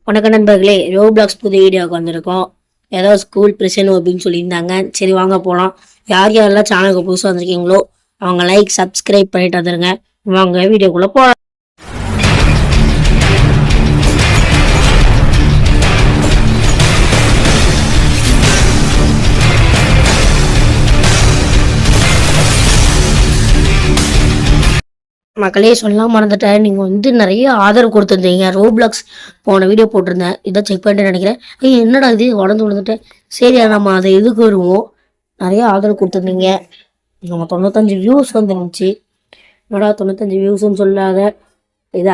வணக்கம் நண்பர்களே, ரோப்ளாக்ஸ் புது வீடியோவுக்கு வந்திருக்கோம். ஏதோ ஸ்கூல் பிரச்சனை அப்படின்னு சொல்லியிருந்தாங்க. சரி வாங்க போகலாம். யார் யாரெல்லாம் சேனலுக்கு புதுசாக வந்திருக்கீங்களோ அவங்க லைக் சப்ஸ்கிரைப் பண்ணிட்டு வந்துருங்க. வாங்க வீடியோக்குள்ளே போகலாம். மக்களே சொல்லலாம் மறந்துட்டேன். நீங்கள் நிறைய ஆதரவு கொடுத்துருந்தீங்க. ரோப்ளாக்ஸ் போன வீடியோ போட்டிருந்தேன், இதை செக் பண்ணிட்டு நினைக்கிறேன். என்னடா இது உடந்து விழுந்துட்டேன். சரி நம்ம அதை எதுக்கு வருவோம். நிறைய ஆதரவு கொடுத்துருந்தீங்க. நம்ம 95 வியூஸ் வந்துருந்துச்சு. என்னடா 95 வியூஸ்ன்னு சொல்லாத,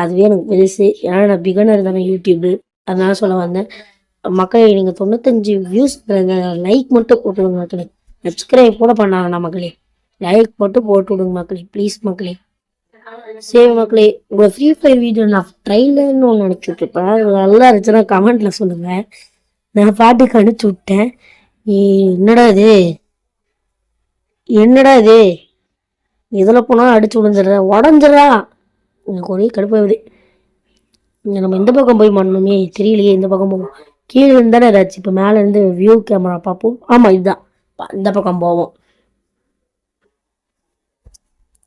அதுவே எனக்கு பெருசு. ஏன்னா நான் பிகனர் தானே யூடியூப்பு, அதனால சொல்ல வந்தேன். மக்களே நீங்கள் 95 வியூஸ் லைக் மட்டும் போட்டு விடுங்க மக்களே. சப்ஸ்கிரைப் கூட பண்ணாங்கண்ணா மக்களே. லைக் மட்டும் போட்டு விடுங்க மக்களே, ப்ளீஸ் மக்களே. சரி மக்களே, உங்களை ஃப்ரீ ஃபயர் வீடியோ நான் ட்ரைலர்னு ஒன்று அனுப்பிச்சி விட்டுருப்பேன். அது நல்லா இருந்துச்சுன்னா கமெண்ட்டில் சொல்லுங்கள். நான் பாட்டுக்கு அனுப்பிச்சி விட்டேன். என்னடா இது இதில் போனால் அடிச்சு உடஞ்சிடறா. எனக்கு ஒரே கடுப்பாகுது. நம்ம எந்த பக்கம் போய் பண்ணணுமே தெரியலையே. இந்த பக்கம் போவோம். கீழே இருந்தானே ஏதாச்சும். இப்போ மேலே இருந்து வியூ கேமரா பார்ப்போம். ஆமாம், இதுதான். இந்த பக்கம் போவோம்.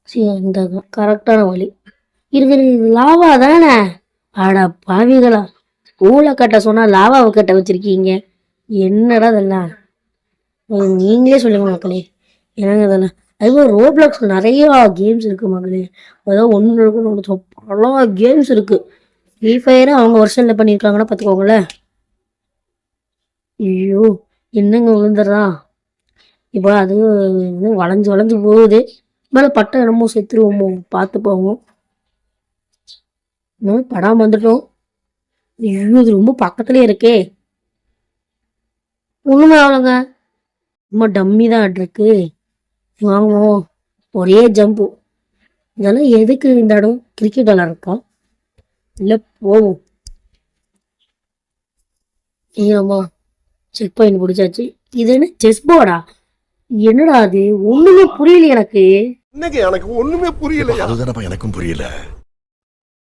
சரி, இந்த கரெக்டான வழி இருக்குது. லாவா தானே? ஆடா பாவிகளா, ஊழ கட்ட சொன்னா லாவாவை கட்ட வச்சிருக்கீங்க. என்னடா இதெல்லாம்? நீங்களே சொல்லுங்க மக்களே, என்னங்க இதெல்லாம்? அதுவும் ரோப்ளாக்ஸ் நிறைய கேம்ஸ் இருக்கு மக்களே. அதாவது ஒன்று இருக்குன்னு பல கேம்ஸ் இருக்கு. ஃப்ரீ ஃபயரை அவங்க வருஷன்ல பண்ணியிருக்காங்கன்னா பார்த்துக்கோங்களேன். ஐயோ, என்னங்க விழுந்துடுறா. இப்போ அது வளைஞ்சு வளைஞ்சு போகுது. மேலே பட்டம் இடமோ செத்துருவோமோ, பார்த்து போவோம். படாம வந்துட்டோம். ஐயோ, இது ரொம்ப பக்கத்துலேயே இருக்கே. ஒன்றுமே ஆகலைங்க, ரொம்ப டம்மி தான் இருக்கு. வாங்குவோம். ஒரே ஜம்பு. இதெல்லாம் எதுக்கு? இந்த இடம் கிரிக்கெட் விளாட்றோம் இல்லை? போவோம். ஏமா செக் பாயிண்ட் பிடிச்சாச்சு. இது என்ன செஸ் போர்டா? என்னடா அது? ஒண்ணுமே புரியல எனக்கு. எனக்கு ஒண்ணுமே புரியல. அதுதானப்பா எனக்கும் புரியல.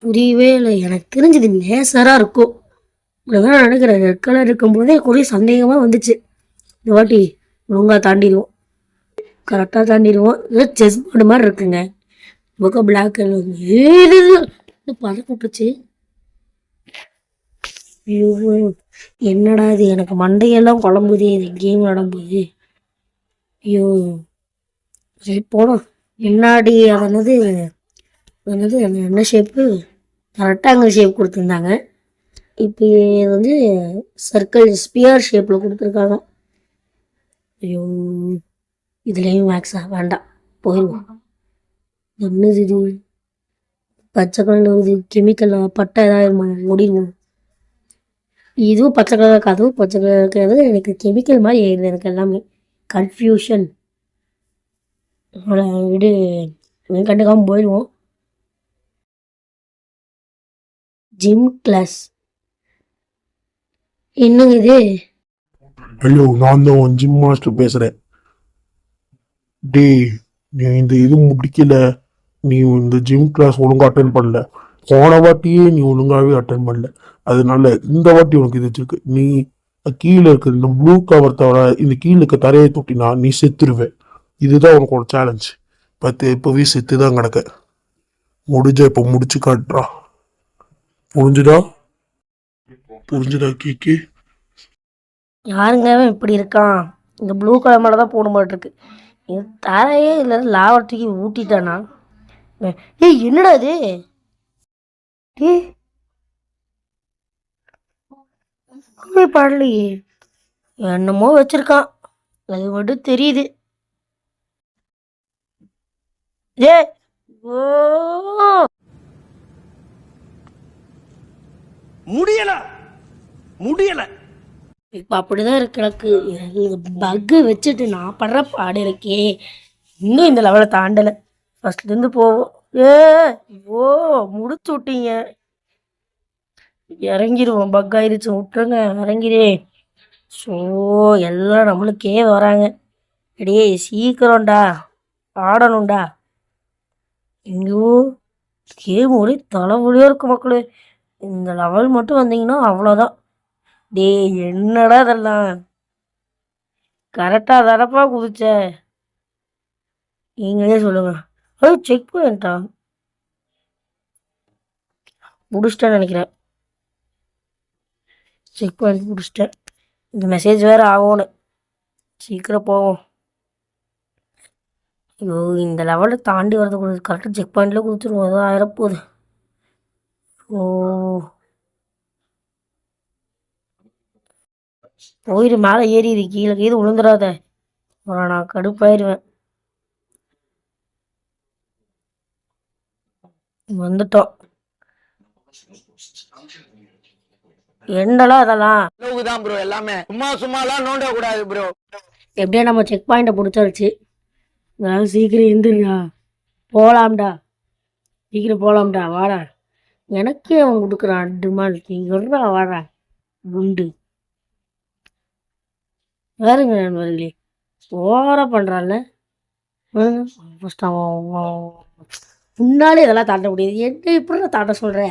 புரியவே இல்லை. எனக்கு தெரிஞ்சது லேசரா இருக்கும். இப்படிதான் நினைக்கிறேன். ரெட் கலர் இருக்கும் போதே கூட சந்தேகமா வந்துச்சு. இந்த வாட்டி ஒழுங்கா தாண்டிடுவோம். கரெக்டாக தாண்டிடுவோம். ஏதோ செஸ் போர்டு மாதிரி இருக்குங்க. பக்கம் பிளாக் கலர் பதப்பட்டுச்சு. ஐயோ, என்னடா இது? எனக்கு மண்டையெல்லாம் குழம்புது இது கேம் விளாடும்போது. ஐயோ, சரி போனோம். முன்னாடி அதனது என்ன ஷேப்பு? ரெக்டாங்கிள் ஷேப் கொடுத்துருந்தாங்க. இப்போ இது சர்க்கிள் ஸ்பியர் ஷேப்பில் கொடுத்துருக்காங்க. ஐயோ, இதுலேயும் மேக்ஸா? வேண்டாம், போயிடுவோம். என்னது இது? பச்சை கலர் இது கெமிக்கல் பட்டை ஏதாவது ஓடிடுவோம். இதுவும் பச்சை கலர் இருக்கு, அதுவும் பச்சை கலர் இருக்கிறது. எனக்கு கெமிக்கல் மாதிரி ஏறுது எனக்கு எல்லாமே. கன்ஃபியூஷன். விடு, கண்டுக்காமல் போயிடுவோம். Gym class. என்னங்க இது? ஹலோ, நான் தான் ஜிம் மாஸ்டர் பேசுறேன். டே, நீ இந்த இது முடிக்கல. நீ இந்த ஜிம் கிளாஸ் ஒழுங்கா அட்டன் பண்ணல. போன வாட்டியே நீ ஒழுங்காவே அட்டன் பண்ணல. அதனால இந்த வாட்டி உனக்கு இது வச்சிருக்கு. நீ கீழே இருக்க இந்த ப்ளூ கவர் தவிர இந்த கீழே இருக்க தரையை தொட்டினா நீ செத்துருவேன். இதுதான் உனக்கு சேலஞ்ச். இப்பவே செத்து தான் கிடக்க. இப்போ முடிச்சு காட்டுறா. புரிஞ்சுதா கேக்கே? யாருங்க இப்படி இருக்கான்? இந்த ப்ளூ கலர் மேலே தான் போட மாட்டிருக்கு. இது தரையே இல்லை, லாவத்துக்கு ஊட்டிட்டானா? என்னடா இது? பாடலையே, என்னமோ வச்சிருக்கான், அது மட்டும் தெரியுது. ஏ ஓ, முடியல. இப்ப அப்படிதான் இருக்கு எனக்கு. பக்கு வச்சுட்டு நான் படுற பாடு இருக்கே. இன்னும் இந்த லெவலை தாண்டலை. ஃபர்ஸ்ட்லேருந்து போவோம். ஓ, முடிச்சு விட்டீங்க. இறங்கிடுவோம். பக் ஆயிடுச்சு, விட்டுருங்க, இறங்கிடே. ஸோ எல்லாம் நம்மளுக்கே வராங்க. அடியே சீக்கிரம்டா, ஆடணும்டா. ஐயோ, கேம் ஒரே தலைவலியாக இருக்கு மக்களே. இந்த லெவல் மட்டும் வந்தீங்கன்னா அவ்வளோதான். டேய் என்னடா இதெல்லாம் கரெக்டாக தரப்பா குதிச்ச நீங்களே சொல்லுங்க. செக் பண்ணிட்டா முடிச்சிட்டேன்னு நினைக்கிறேன். செக் பண்ணி முடிச்சிட்டேன். இந்த மெசேஜ் வேறு ஆகும்னு சீக்கிரம் போவோம். ஐயோ இந்த லெவலை தாண்டி வரது கரெக்டாக செக் பாயிண்ட்ல கொடுத்துருவோம். ஏதோ ஆயிரப்போகுது. ஓ போயிடு மேலே ஏறிடு. கீழே கீழே விழுந்துடாத. நான் கடுப்பாயிருவேன். வந்துட்டோம். என்னடா அதெல்லாம் தான் ப்ரோ எல்லாமே சும்மாலாம் நோண்ட கூடாது ப்ரோ. எப்படியா நம்ம செக் பாயிண்ட்டை பிடிச்சாச்சு. அதனால சீக்கிரம் எந்திரிடா போகலாம்டா. சீக்கிரம் போகலாம்டா வாடா. எனக்கே அவன் கொடுக்குறான் டிமாண்ட். நீங்கள்டா வாடா குண்டு. வேறுங்க நண்பர்களே ஓவராக பண்ணுறான்ல. ஃபஸ்ட் அவன் முன்னாலே இதெல்லாம் தாண்ட முடியாது. என்ன இப்படி தாண்ட சொல்கிற?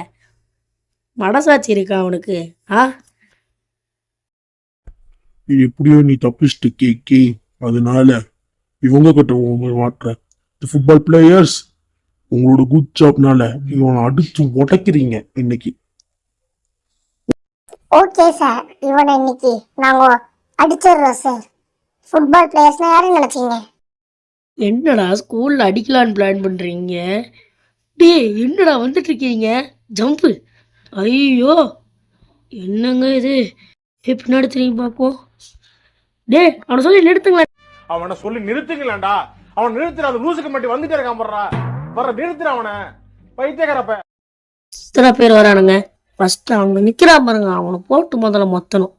மனசாட்சி இருக்கா அவனுக்கு? எப்படியோ நீ தப்பிச்சுட்டு கேக்கே. அதனால இவங்க கிட்ட மாட்டுற ஃபுட்பால் பிளேயர்ஸ் உங்களோட குட் ஜாப்னால இவனை அடிச்சு உடைக்கிறீங்க இன்னைக்கு. ஓகே சார், இவனை இன்னைக்கு நாங்க அடிச்சிடுறோம் சார். ஃபுட்பால் பிளேயர்ஸ்னா யாரும் நினைச்சீங்க? என்னடா ஸ்கூலில் அடிக்கலான்னு பிளான் பண்ணுறீங்க? என்னடா வந்துட்டு இருக்கீங்க ஜம்ப்பு? ஐயோ என்னங்க இது? பின்னாடி திரும்பி பார்ப்போம். அவனை சொல்லி நிறுத்துங்களேன். அவனை சொல்லி நிறுத்துங்களேன்டா. அவன் நிறுத்துற அந்த லூசுக்கு மட்டும் வந்துட்டே இருக்கான். வர்ற நிறுத்துற அவனை பைத்தியக்காரப்ப. இத்தனை பேர் வரானுங்க. ஃபர்ஸ்ட் அவங்க நிற்கிறான் பாருங்க, அவனை போட்டு முதல்ல மொத்தணும்.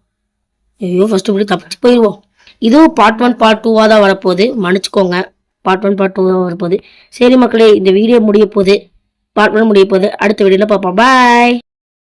ஐயோ ஃபர்ஸ்ட் இப்படி தப்பிச்சு போயிடுவோம். இதுவும் பார்ட் 1 பார்ட் 2 தான் வரப்போகுது. மன்னிச்சுக்கோங்க. பார்ட் 1 பார்ட் 2 தான் வரப்போகுது. சரி மக்களே, இந்த வீடியோ முடிய போகுது. பார்ட் 1 முடிய போகுது. அடுத்த வீடியோவில் பார்ப்போம். பாய்.